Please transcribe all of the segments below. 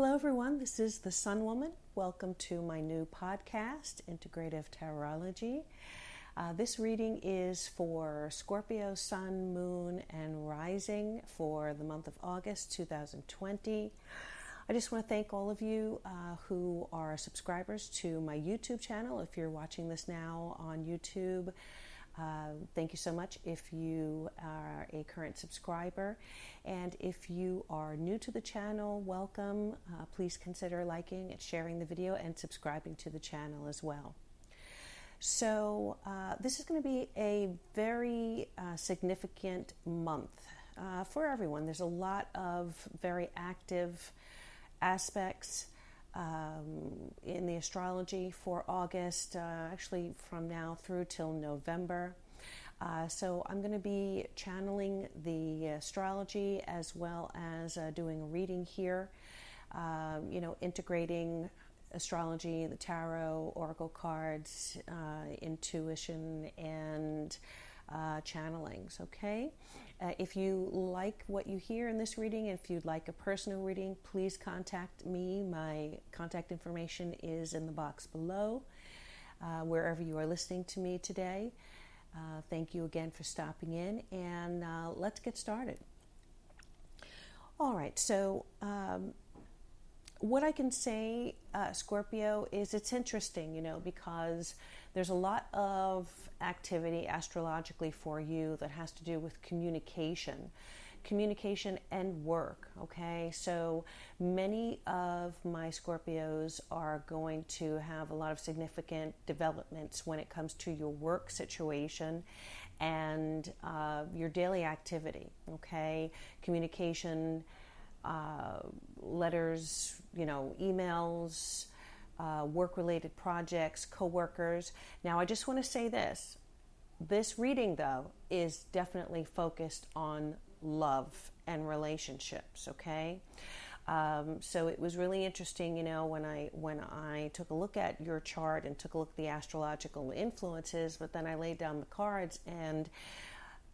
Hello everyone, this is the Sun Woman. Welcome to my new podcast, Integrative Tarology. This reading is for Scorpio, Sun, Moon, and Rising for the month of August 2020. I just want to thank all of you who are subscribers to my YouTube channel. If you're watching this now on YouTube, thank you so much if you are a current subscriber. And if you are new to the channel, welcome. Please consider liking and sharing the video and subscribing to the channel as well. So this is going to be a very significant month for everyone. There's a lot of very active aspects in the astrology for August, actually from now through till November. So I'm going to be channeling the astrology as well as doing a reading here, integrating astrology, the tarot, oracle cards, intuition, and channelings, okay? If you like what you hear in this reading, if you'd like a personal reading, please contact me. My contact information is in the box below, wherever you are listening to me today. Thank you again for stopping in, and let's get started. All right, so what I can say, Scorpio, is it's interesting, because there's a lot of activity astrologically for you that has to do with communication and work, okay? So many of my Scorpios are going to have a lot of significant developments when it comes to your work situation and your daily activity, okay? Communication, letters, emails, work-related projects, co-workers. Now, I just want to say this. This reading, though, is definitely focused on love and relationships, okay? So it was really interesting, when I took a look at your chart and took a look at the astrological influences, but then I laid down the cards and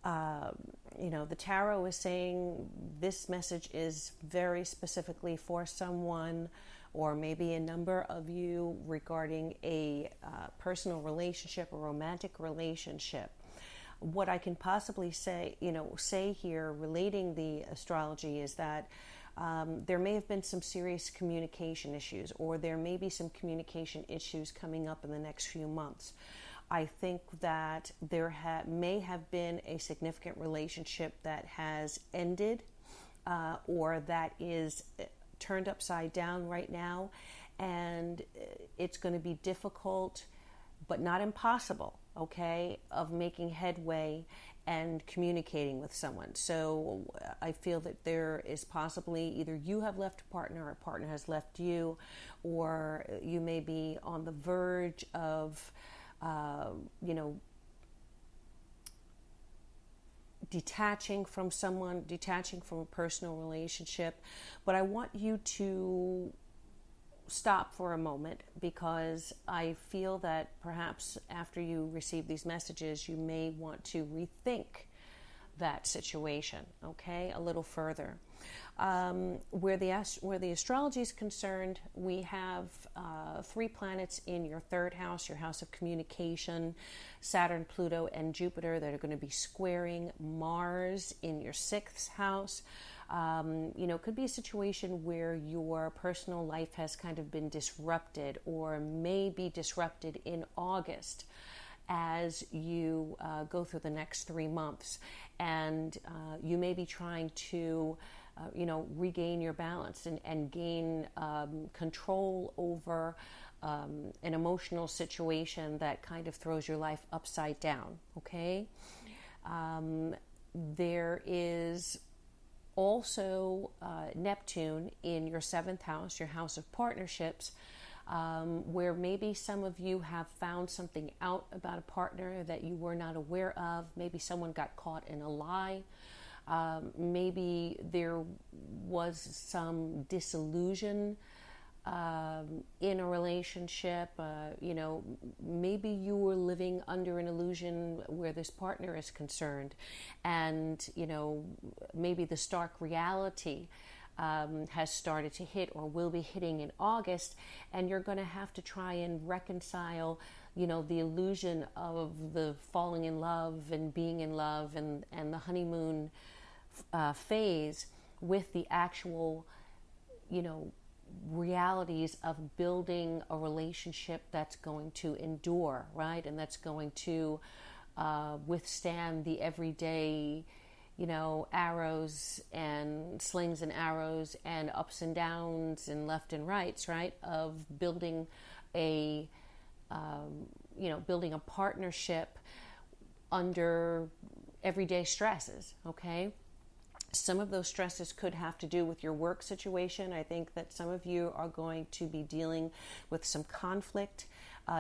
the tarot is saying this message is very specifically for someone or maybe a number of you regarding a personal relationship, a romantic relationship. What I can possibly say here relating the astrology is that there may have been some serious communication issues, or there may be some communication issues coming up in the next few months. I think that there may have been a significant relationship that has ended or that is turned upside down right now, and it's going to be difficult but not impossible, okay, of making headway and communicating with someone. So I feel that there is possibly either you have left a partner or a partner has left you, or you may be on the verge of detaching from someone, detaching from a personal relationship. But I want you to stop for a moment, because I feel that perhaps after you receive these messages, you may want to rethink that situation, okay, a little further. Where the astrology is concerned, we have 3 planets in your 3rd house, your house of communication, Saturn, Pluto, and Jupiter, that are going to be squaring Mars in your 6th house. It could be a situation where your personal life has kind of been disrupted, or may be disrupted in August as you go through the next 3 months. And you may be trying to regain your balance and gain control over an emotional situation that kind of throws your life upside down, okay? There is also Neptune in your 7th house, your house of partnerships, where maybe some of you have found something out about a partner that you were not aware of. Maybe someone got caught in a lie. Maybe there was some disillusion in a relationship. Maybe you were living under an illusion where this partner is concerned, and maybe the stark reality has started to hit or will be hitting in August, and you're going to have to try and reconcile, the illusion of the falling in love and being in love and the honeymoon phase with the actual, realities of building a relationship that's going to endure, right? And that's going to withstand the everyday, arrows and slings and arrows and ups and downs and left and rights, right? Of building a, building a partnership under everyday stresses, okay? Some of those stresses could have to do with your work situation. I think that some of you are going to be dealing with some conflict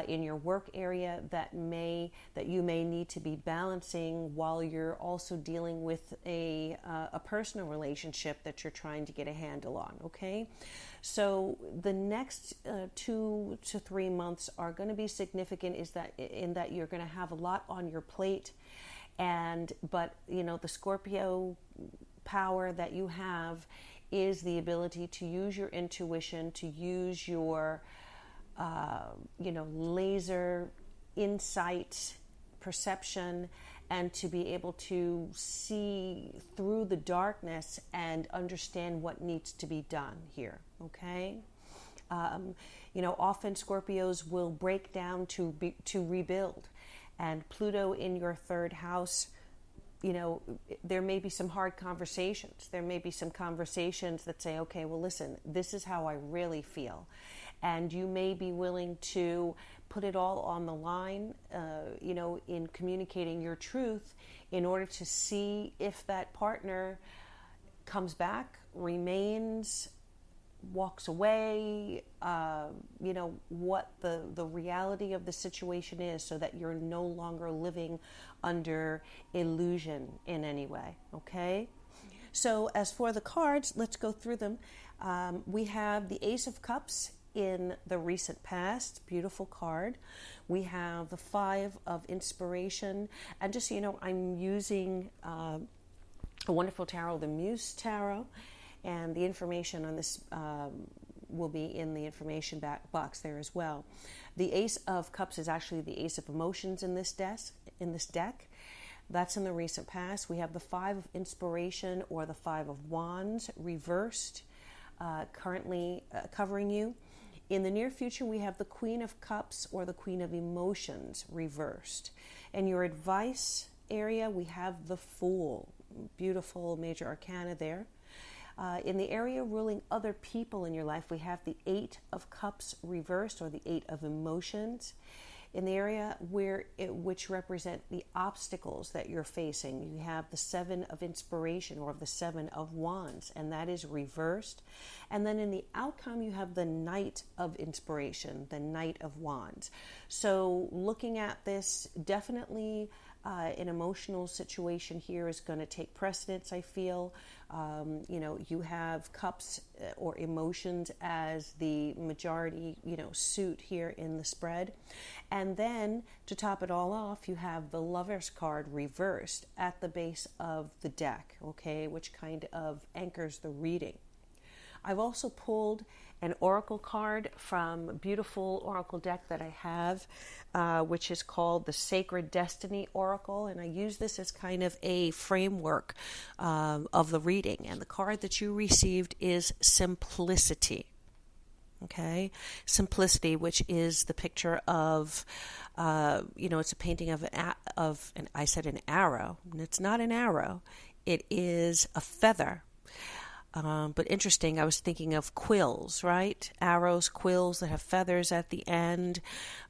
in your work area that you may need to be balancing while you're also dealing with a personal relationship that you're trying to get a handle on, okay? So the next 2 to 3 months are going to be significant in that you're going to have a lot on your plate, but the Scorpio power that you have is the ability to use your intuition, to use your laser insight, perception, and to be able to see through the darkness and understand what needs to be done here, okay? Often Scorpios will break down to rebuild, and Pluto in your third house, there may be some hard conversations. There may be some conversations that say, okay, well, listen, this is how I really feel. And you may be willing to put it all on the line, in communicating your truth in order to see if that partner comes back, remains, walks away, what the reality of the situation is, so that you're no longer living under illusion in any way, okay? So as for the cards, let's go through them. We have the Ace of Cups in the recent past, beautiful card. We have the Five of Inspiration, and just so you know, I'm using a wonderful tarot, the Muse Tarot, and the information on this will be in the information box there as well. The Ace of Cups is actually the Ace of Emotions in this deck. That's in the recent past. We have the Five of Inspiration, or the Five of Wands reversed, currently covering you. In the near future, we have the Queen of Cups, or the Queen of Emotions reversed. In your advice area, we have the Fool, beautiful major arcana there. In the area ruling other people in your life, we have the Eight of Cups reversed, or the Eight of Emotions. In the area which represent the obstacles that you're facing, you have the Seven of Inspiration, or the Seven of Wands, and that is reversed. And then in the outcome, you have the Knight of Inspiration, the Knight of Wands. So looking at this, definitely an emotional situation here is going to take precedence, I feel. You have cups or emotions as the majority, suit here in the spread. And then to top it all off, you have the Lover's card reversed at the base of the deck, okay, which kind of anchors the reading. I've also pulled an oracle card from a beautiful oracle deck that I have, which is called the Sacred Destiny Oracle, and I use this as kind of a framework of the reading. And the card that you received is Simplicity. Okay, Simplicity, which is the picture of, it's a painting of I said an arrow, and it's not an arrow, it is a feather. But interesting, I was thinking of quills, right? Arrows, quills that have feathers at the end.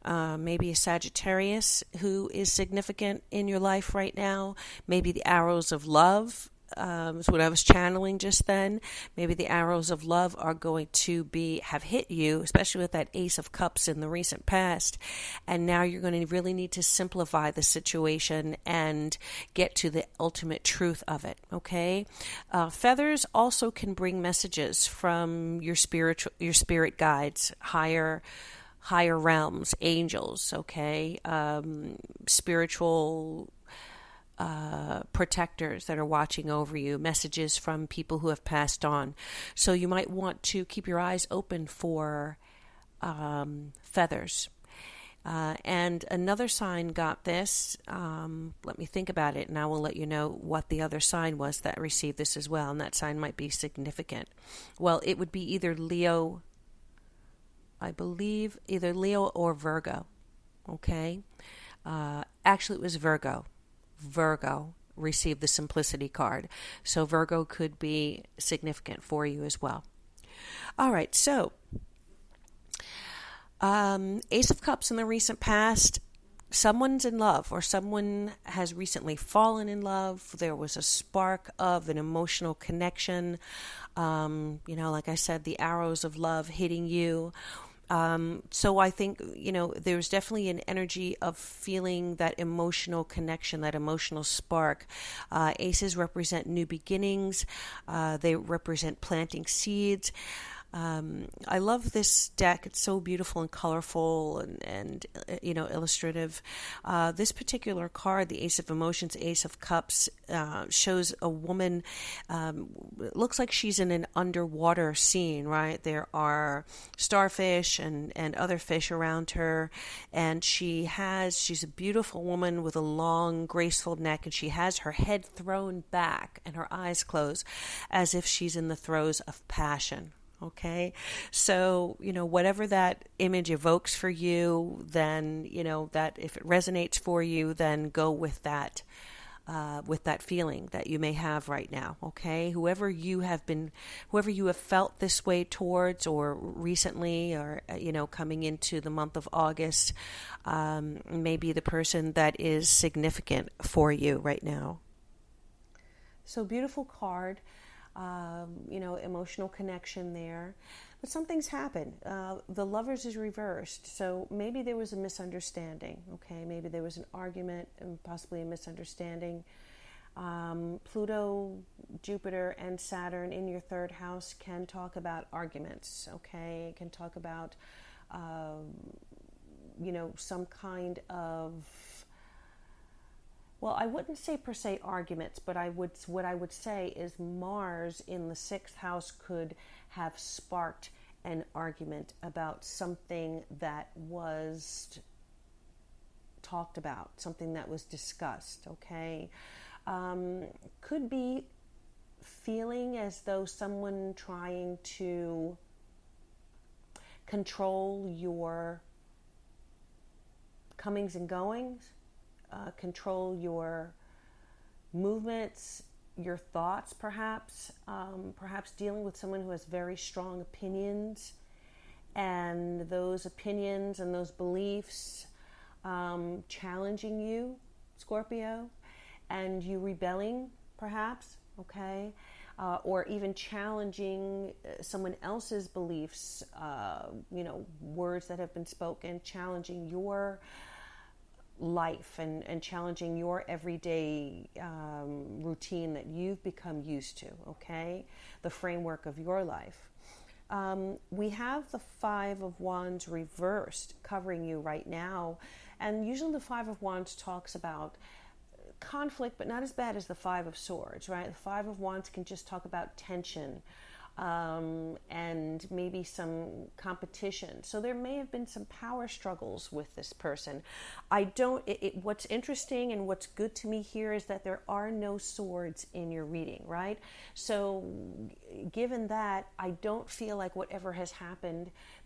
Maybe a Sagittarius who is significant in your life right now. Maybe the arrows of love is what I was channeling just then. Maybe the arrows of love are going to have hit you, especially with that Ace of Cups in the recent past. And now you're going to really need to simplify the situation and get to the ultimate truth of it, okay? Feathers also can bring messages from your spirit guides, higher realms, angels, okay? Spiritual protectors that are watching over you, messages from people who have passed on. So you might want to keep your eyes open for feathers. And another sign got this. Let me think about it, and I will let you know what the other sign was that received this as well. And that sign might be significant. Well, it would be either Leo, I believe, either Leo or Virgo. Okay? Actually, it was Virgo. Virgo received the Simplicity card. So Virgo could be significant for you as well. All right, so Ace of Cups in the recent past, someone's in love or someone has recently fallen in love. There was a spark of an emotional connection. Like I said, the arrows of love hitting you. So I think, there's definitely an energy of feeling that emotional connection, that emotional spark. Aces represent new beginnings. They represent planting seeds. I love this deck. It's so beautiful and colorful and illustrative. This particular card, the Ace of Emotions, Ace of Cups, shows a woman, looks like she's in an underwater scene, right? There are starfish and other fish around her, and she's a beautiful woman with a long, graceful neck, and she has her head thrown back and her eyes closed as if she's in the throes of passion. Okay, so, whatever that image evokes for you, then, that if it resonates for you, then go with that feeling that you may have right now. Okay, whoever you have felt this way towards, or recently, or, coming into the month of August, may be the person that is significant for you right now. So beautiful card. Emotional connection there. But something's happened. The Lovers is reversed. So maybe there was a misunderstanding. Okay, maybe there was an argument and possibly a misunderstanding. Pluto, Jupiter, and Saturn in your third house can talk about arguments. Okay, it can talk about, some kind of, well, I wouldn't say per se arguments, but what I would say is Mars in the sixth house could have sparked an argument about something that was talked about, something that was discussed, okay? Could be feeling as though someone trying to control your comings and goings, control your movements, your thoughts, perhaps dealing with someone who has very strong opinions, and those opinions and those beliefs challenging you, Scorpio, and you rebelling, perhaps, okay, or even challenging someone else's beliefs, words that have been spoken, challenging your life and challenging your everyday routine that you've become used to, okay? The framework of your life. We have the Five of Wands reversed covering you right now, and usually the Five of Wands talks about conflict, but not as bad as the Five of Swords, right? The Five of Wands can just talk about tension, and maybe some competition. So there may have been some power struggles with this person. What's interesting and what's good to me here is that there are no swords in your reading, right? So given that, I don't feel like whatever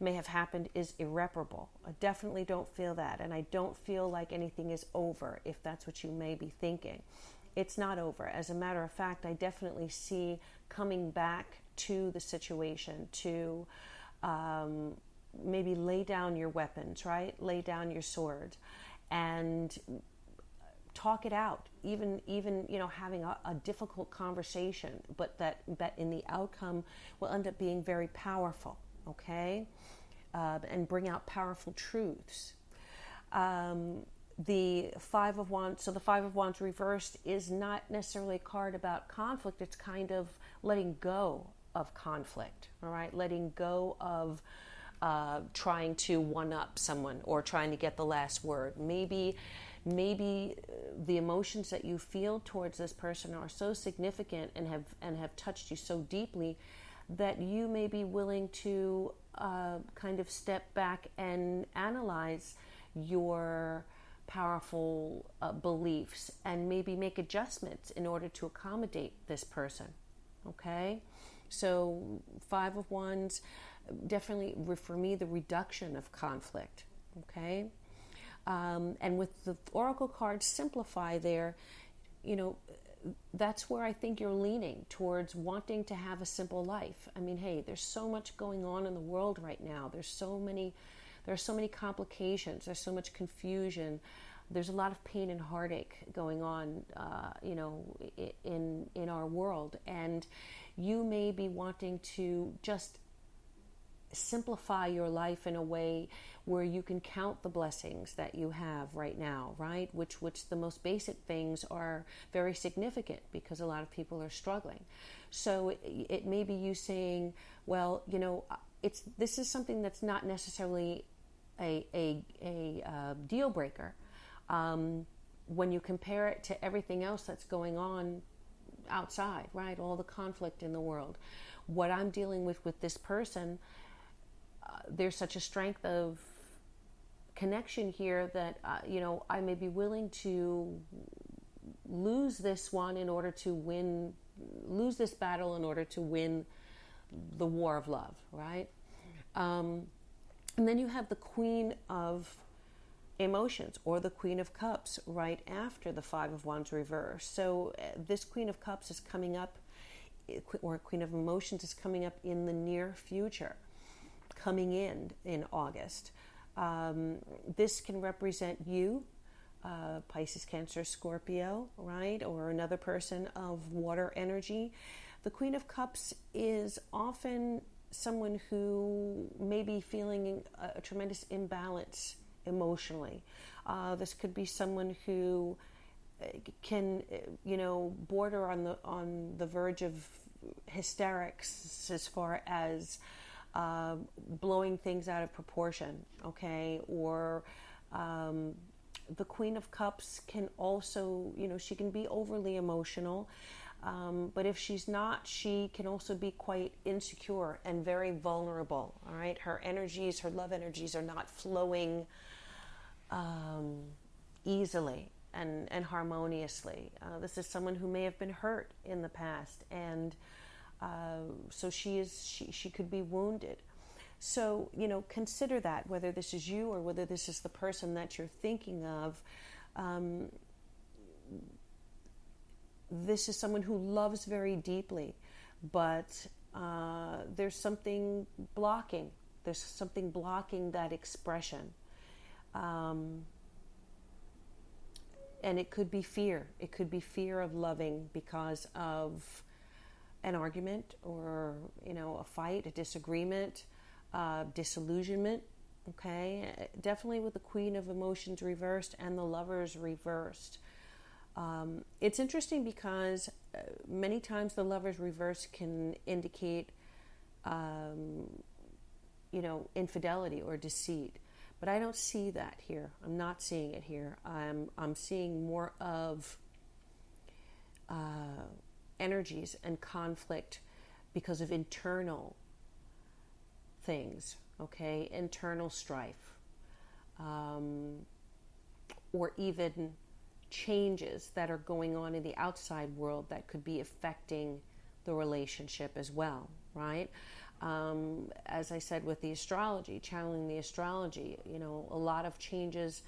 may have happened is irreparable. I definitely don't feel that. And I don't feel like anything is over, if that's what you may be thinking. It's not over. As a matter of fact, I definitely see coming back to the situation, to maybe lay down your weapons, right? Lay down your sword and talk it out. Even having a difficult conversation, but that in the outcome will end up being very powerful, okay? And bring out powerful truths. The Five of Wands, so the Five of Wands reversed is not necessarily a card about conflict. It's kind of letting go of conflict, all right? Letting go of trying to one-up someone or trying to get the last word. Maybe maybe the emotions that you feel towards this person are so significant and have touched you so deeply that you may be willing to kind of step back and analyze your powerful beliefs and maybe make adjustments in order to accommodate this person. Okay, so Five of Wands, definitely for me, the reduction of conflict. Okay, and with the Oracle cards Simplify there, that's where I think you're leaning towards wanting to have a simple life. I mean, hey, there's so much going on in the world right now. There are so many complications. There's so much confusion. There's a lot of pain and heartache going on, in our world. And you may be wanting to just simplify your life in a way where you can count the blessings that you have right now, right? Which the most basic things are very significant because a lot of people are struggling. So it may be you saying, well, this is something that's not necessarily a deal breaker when you compare it to everything else that's going on outside, right? All the conflict in the world. What I'm dealing with this person, there's such a strength of connection here that I may be willing to lose this one in order to lose this battle in order to win the war of love, right? And then you have the Queen of Emotions, or the Queen of Cups, right after the Five of Wands reverse. So this Queen of Cups is coming up, or Queen of Emotions is coming up in the near future, coming in August. This can represent you, Pisces, Cancer, Scorpio, right? Or another person of water energy. The Queen of Cups is often someone who may be feeling a tremendous imbalance emotionally. This could be someone who can, border on the verge of hysterics as far as blowing things out of proportion, okay? Or the Queen of Cups can also, she can be overly emotional, but if she's not, she can also be quite insecure and very vulnerable, all right? Her love energies are not flowing easily and harmoniously. This is someone who may have been hurt in the past, and so she could be wounded. So, consider that, whether this is you or whether this is the person that you're thinking of. This is someone who loves very deeply, but there's something blocking. There's something blocking that expression. And it could be fear. It could be fear of loving because of an argument or, a fight, a disagreement, disillusionment. Okay, definitely with the Queen of Emotions reversed and the Lovers reversed. It's interesting because many times the Lovers reversed can indicate, infidelity or deceit. But I don't see that here. I'm not seeing it here. I'm seeing more of energies and conflict because of internal things, okay? Internal strife. Or even changes that are going on in the outside world that could be affecting the relationship as well, right? As I said with the astrology, channeling the astrology, a lot of changes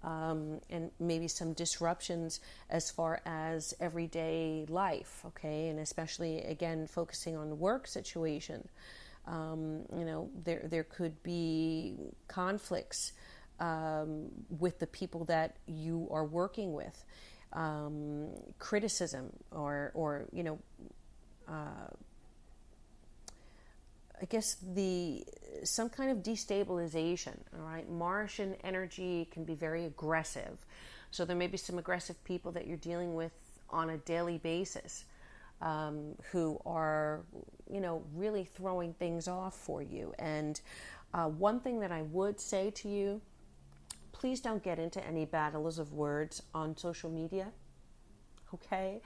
and maybe some disruptions as far as everyday life, okay? And especially, again, focusing on the work situation. There could be conflicts with the people that you are working with, criticism or I guess some kind of destabilization, all right? Martian energy can be very aggressive. So there may be some aggressive people that you're dealing with on a daily basis who are, really throwing things off for you. And one thing that I would say to you, please don't get into any battles of words on social media. Okay,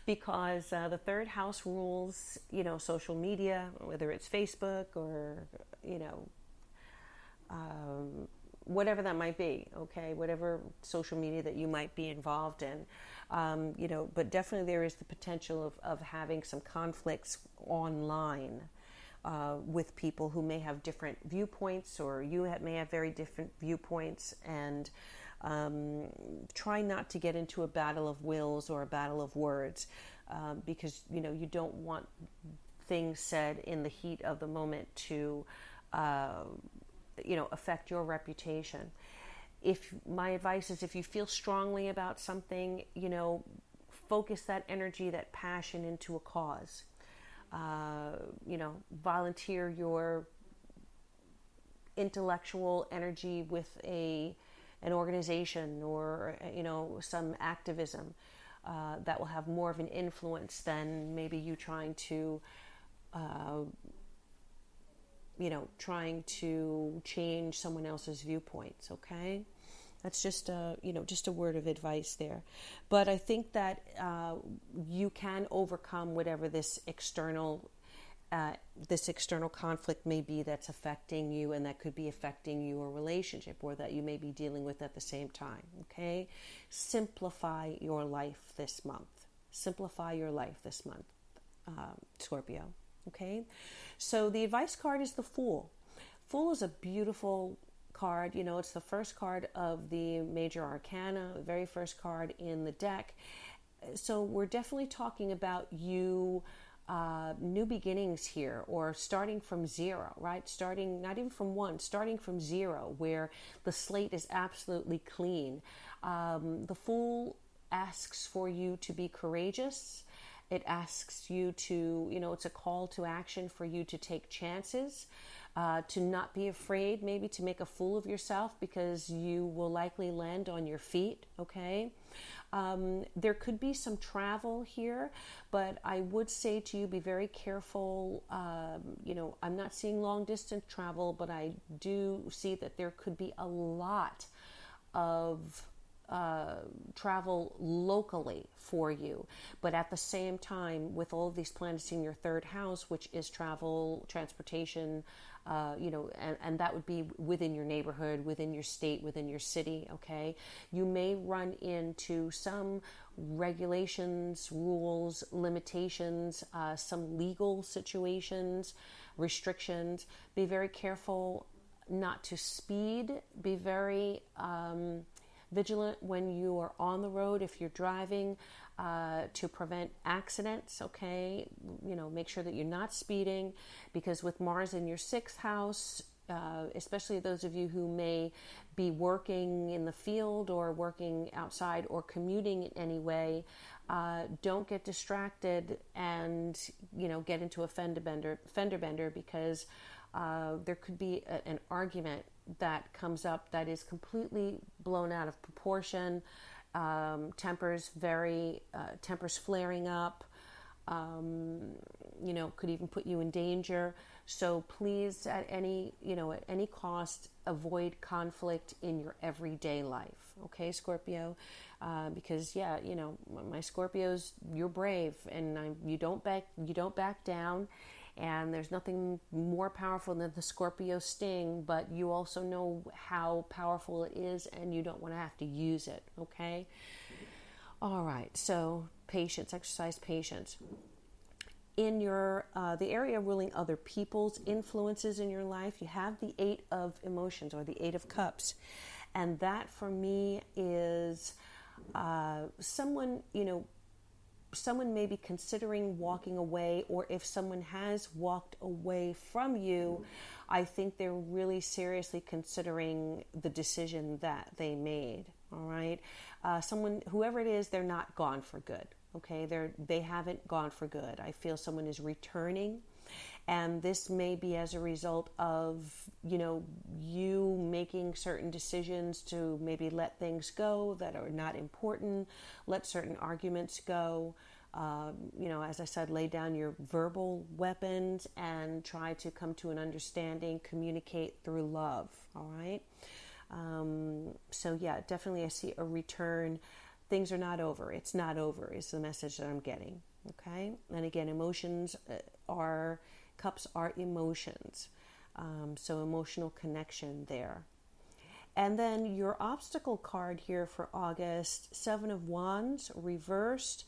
because the third house rules, social media, whether it's Facebook or, whatever that might be, okay, whatever social media that you might be involved in, but definitely there is the potential of having some conflicts online with people who may have different viewpoints, or may have very different viewpoints, and try not to get into a battle of wills or a battle of words, because you don't want things said in the heat of the moment to affect your reputation. My advice is, if you feel strongly about something, focus that energy, that passion into a cause. Volunteer your intellectual energy with an organization, or some activism that will have more of an influence than maybe you trying to change someone else's viewpoints. Okay, that's just a word of advice there. But I think that you can overcome whatever this external conflict may be that's affecting you, and that could be affecting your relationship, or that you may be dealing with at the same time. Okay, simplify your life this month. Simplify your life this month, Scorpio. Okay, so the advice card is the Fool. Fool is a beautiful card. It's the first card of the major arcana, the very first card in the deck. So we're definitely talking about you, new beginnings here, or starting from zero, right? Starting not even from one, starting from zero, where the slate is absolutely clean. The Fool asks for you to be courageous. It asks you to, it's a call to action for you to take chances, to not be afraid maybe to make a fool of yourself, because you will likely land on your feet, okay? There could be some travel here, but I would say to you, be very careful. I'm not seeing long distance travel, but I do see that there could be a lot of travel locally for you. But at the same time, with all of these planets in your third house, which is travel, transportation, and that would be within your neighborhood, within your state, within your city, okay? You may run into some regulations, rules, limitations, some legal situations, restrictions. Be very careful not to speed. Be very vigilant when you are on the road, if you're driving, to prevent accidents, okay? Make sure that you're not speeding, because with Mars in your sixth house, especially those of you who may be working in the field or working outside or commuting in any way, don't get distracted and, get into a fender bender, because there could be an argument that comes up that is completely blown out of proportion, tempers flaring up, could even put you in danger. So please, at any cost, avoid conflict in your everyday life. Okay, Scorpio, because my Scorpios, you're brave, and you don't back down. And there's nothing more powerful than the Scorpio sting, but you also know how powerful it is, and you don't want to have to use it, okay? All right, so patience, exercise patience. In your the area ruling other people's influences in your life, you have the Eight of Emotions, or the Eight of Cups. And that, for me, is someone may be considering walking away, or if someone has walked away from you, I think they're really seriously considering the decision that they made. All right, whoever it is, they're not gone for good. Okay, they haven't gone for good. I feel someone is returning, and this may be as a result of you making certain decisions to maybe let things go that are not important, let certain arguments go. As I said, lay down your verbal weapons and try to come to an understanding, communicate through love. All right. So yeah, definitely I see a return. Things are not over. It's not over is the message that I'm getting. Okay. And again, emotions cups are emotions. So emotional connection there. And then your obstacle card here for August, Seven of Wands, reversed.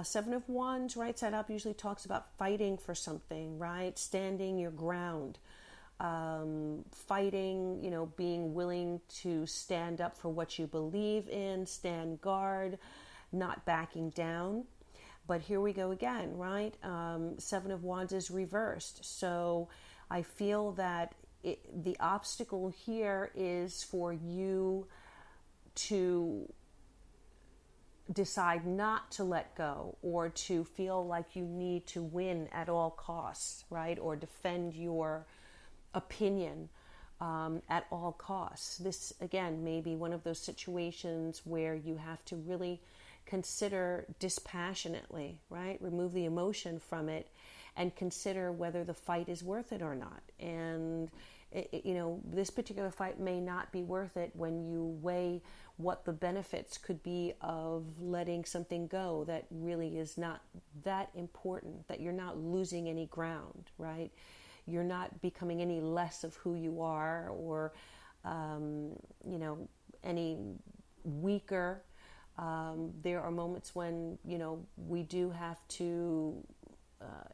Seven of Wands, right side up, usually talks about fighting for something, right? Standing your ground. Fighting, being willing to stand up for what you believe in, stand guard, not backing down. But here we go again, right? Seven of Wands is reversed. So I feel that the obstacle here is for you to decide not to let go, or to feel like you need to win at all costs, right? Or defend your opinion at all costs. This, again, may be one of those situations where you have to really consider dispassionately, right? Remove the emotion from it and consider whether the fight is worth it or not. And, this particular fight may not be worth it when you weigh what the benefits could be of letting something go that really is not that important, that you're not losing any ground, right? You're not becoming any less of who you are, or, any weaker. There are moments when, we do have to,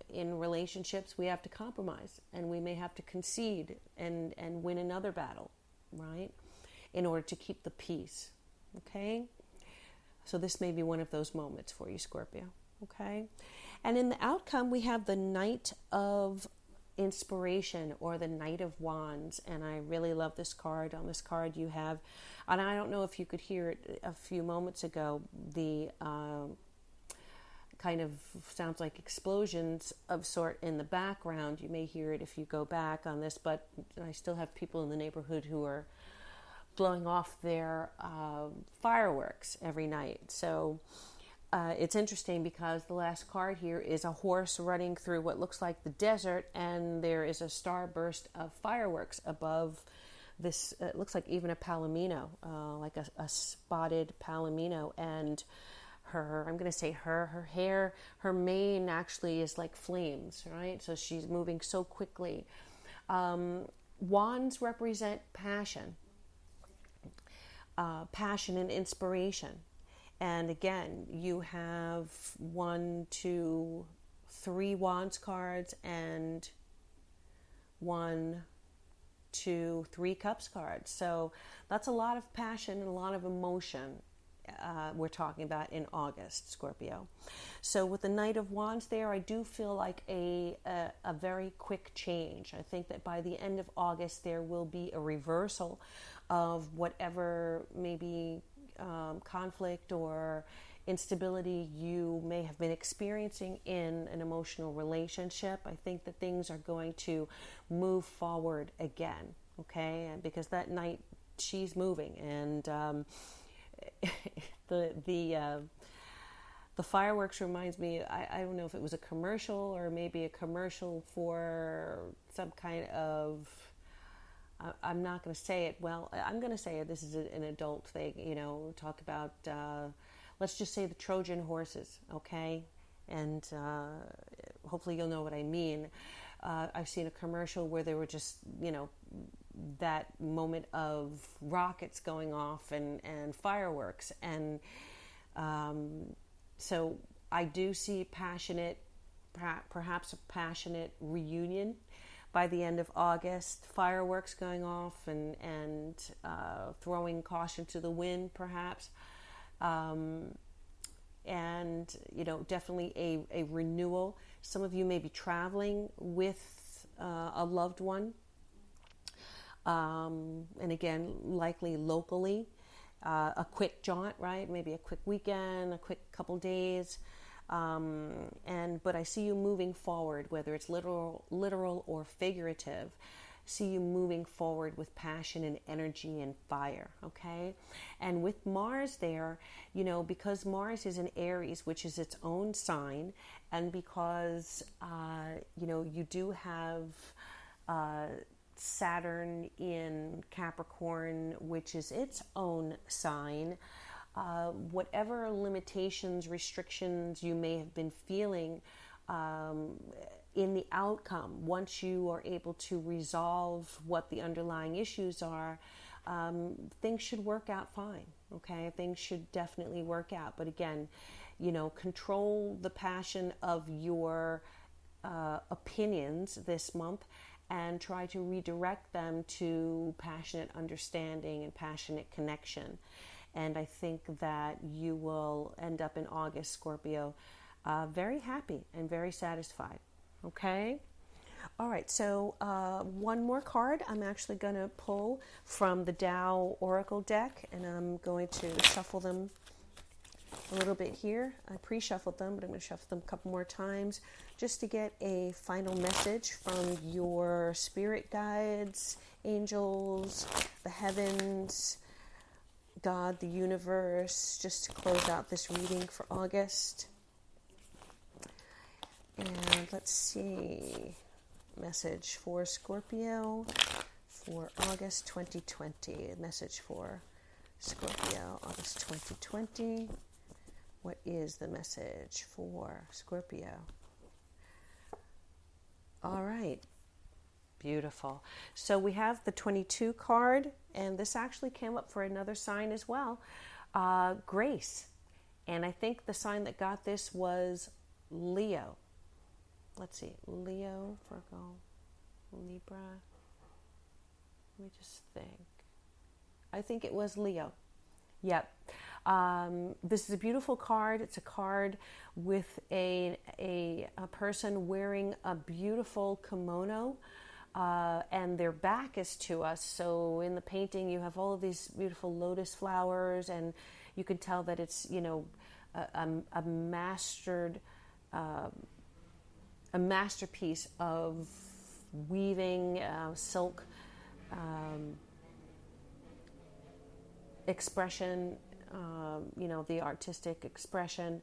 in relationships, we have to compromise, and we may have to concede and win another battle, right? In order to keep the peace, okay? So this may be one of those moments for you, Scorpio, okay? And in the outcome, we have the Knight of Inspiration, or the Knight of Wands, and I really love this card. On this card you have, and I don't know if you could hear it a few moments ago, the kind of sounds like explosions of sort in the background. You may hear it if you go back on this, but I still have people in the neighborhood who are blowing off their fireworks every night. So it's interesting because the last card here is a horse running through what looks like the desert, and there is a starburst of fireworks above this. It looks like even a palomino, like a spotted palomino, and her hair, her mane actually is like flames, right? So she's moving so quickly. Wands represent passion, passion and inspiration. And again, you have 1, 2, 3 Wands cards, and 1, 2, 3 Cups cards. So that's a lot of passion and a lot of emotion we're talking about in August, Scorpio. So with the Knight of Wands there, I do feel like a very quick change. I think that by the end of August, there will be a reversal of whatever maybe conflict or instability you may have been experiencing in an emotional relationship. I think that things are going to move forward again, okay? And because that Knight, she's moving, and the fireworks reminds me, I don't know if it was a commercial or maybe a commercial for some kind of, I'm not going to say it. Well, I'm going to say it. This is an adult thing, talk about, let's just say the Trojan horses, okay? And hopefully you'll know what I mean. I've seen a commercial where they were just, that moment of rockets going off and fireworks. And so I do see perhaps a passionate reunion by the end of August, fireworks going off and throwing caution to the wind, perhaps. And, definitely a renewal. Some of you may be traveling with a loved one. And again, likely locally, a quick jaunt, right? Maybe a quick weekend, a quick couple days. But I see you moving forward, whether it's literal or figurative. See you moving forward with passion and energy and fire, okay? And with Mars there, because Mars is in Aries, which is its own sign, and because, you do have Saturn in Capricorn, which is its own sign. Whatever limitations, restrictions you may have been feeling in the outcome, once you are able to resolve what the underlying issues are, things should work out fine. Okay, things should definitely work out. But again, control the passion of your opinions this month, and try to redirect them to passionate understanding and passionate connection. And I think that you will end up in August, Scorpio, very happy and very satisfied. Okay? All right, so one more card I'm actually going to pull from the Tao Oracle deck, and I'm going to shuffle them a little bit here. I pre-shuffled them, but I'm going to shuffle them a couple more times just to get a final message from your spirit guides, angels, the heavens, God, the universe, just to close out this reading for August. And let's see, message for Scorpio for August 2020. Message for Scorpio, August 2020. What is the message for Scorpio? All right. Beautiful. So we have the 22 card, and this actually came up for another sign as well, Grace. And I think the sign that got this was Leo. Let's see, Leo, Virgo, Libra. Let me just think. I think it was Leo. Yep. This is a beautiful card. It's a card with a person wearing a beautiful kimono, and their back is to us. So in the painting, you have all of these beautiful lotus flowers, and you can tell that it's, a masterpiece of weaving silk expression, the artistic expression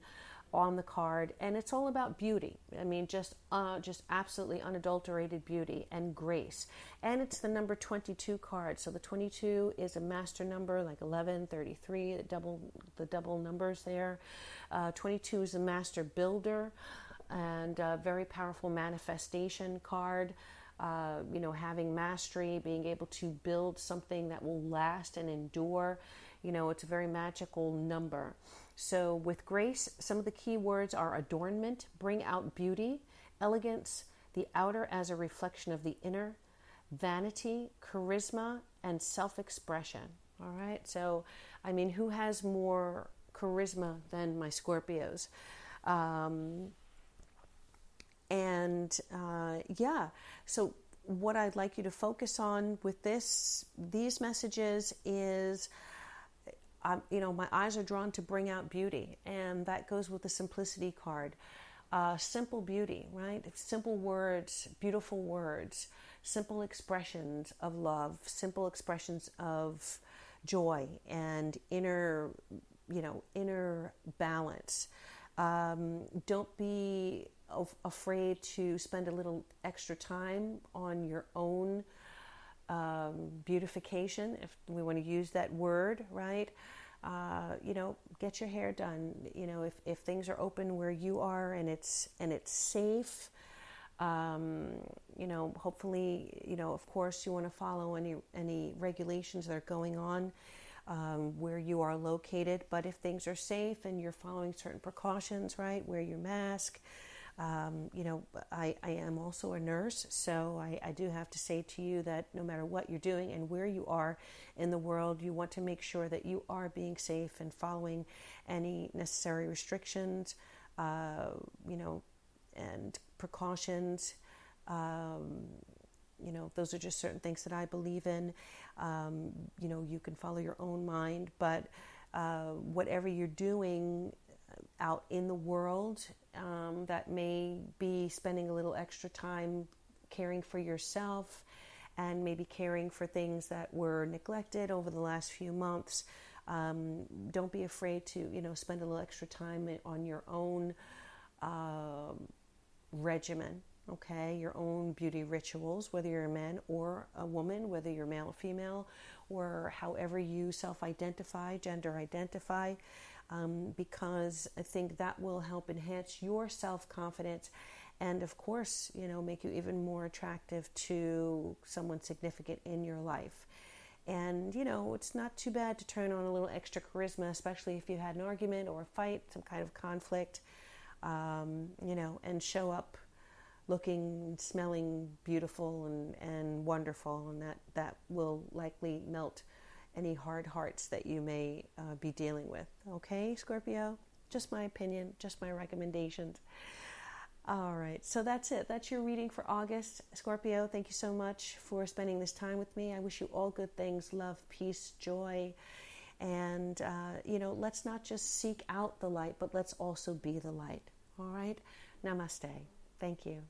on the card. And it's all about beauty. I mean, just absolutely unadulterated beauty and grace. And it's the number 22 card. So the 22 is a master number, like 11, 33, the double numbers there. 22 is a master builder, and a very powerful manifestation card. Having mastery, being able to build something that will last and endure. It's a very magical number. So with grace, some of the key words are adornment, bring out beauty, elegance, the outer as a reflection of the inner, vanity, charisma, and self-expression. All right. So, who has more charisma than my Scorpios? So what I'd like you to focus on with these messages is, my eyes are drawn to bring out beauty, and that goes with the simplicity card. Simple beauty, right? Simple words, beautiful words, simple expressions of love, simple expressions of joy and inner balance. Don't be afraid to spend a little extra time on your own beautification, if we want to use that word, right? Get your hair done. If things are open where you are and it's safe, hopefully, of course, you want to follow any regulations that are going on where you are located. But if things are safe and you're following certain precautions, right, wear your mask. I am also a nurse, so I do have to say to you that no matter what you're doing and where you are in the world, you want to make sure that you are being safe and following any necessary restrictions, and precautions. Those are just certain things that I believe in. You can follow your own mind, but whatever you're doing out in the world, that may be spending a little extra time caring for yourself and maybe caring for things that were neglected over the last few months. Don't be afraid to, spend a little extra time on your own regimen, okay? Your own beauty rituals, whether you're a man or a woman, whether you're male or female, or however you self-identify, gender identify, because I think that will help enhance your self-confidence and, of course, make you even more attractive to someone significant in your life. And, it's not too bad to turn on a little extra charisma, especially if you had an argument or a fight, some kind of conflict, and show up looking, smelling beautiful and wonderful. And that will likely melt any hard hearts that you may be dealing with. Okay, Scorpio? Just my opinion, just my recommendations. All right, so that's it. That's your reading for August. Scorpio, thank you so much for spending this time with me. I wish you all good things, love, peace, joy. And, let's not just seek out the light, but let's also be the light. All right? Namaste. Thank you.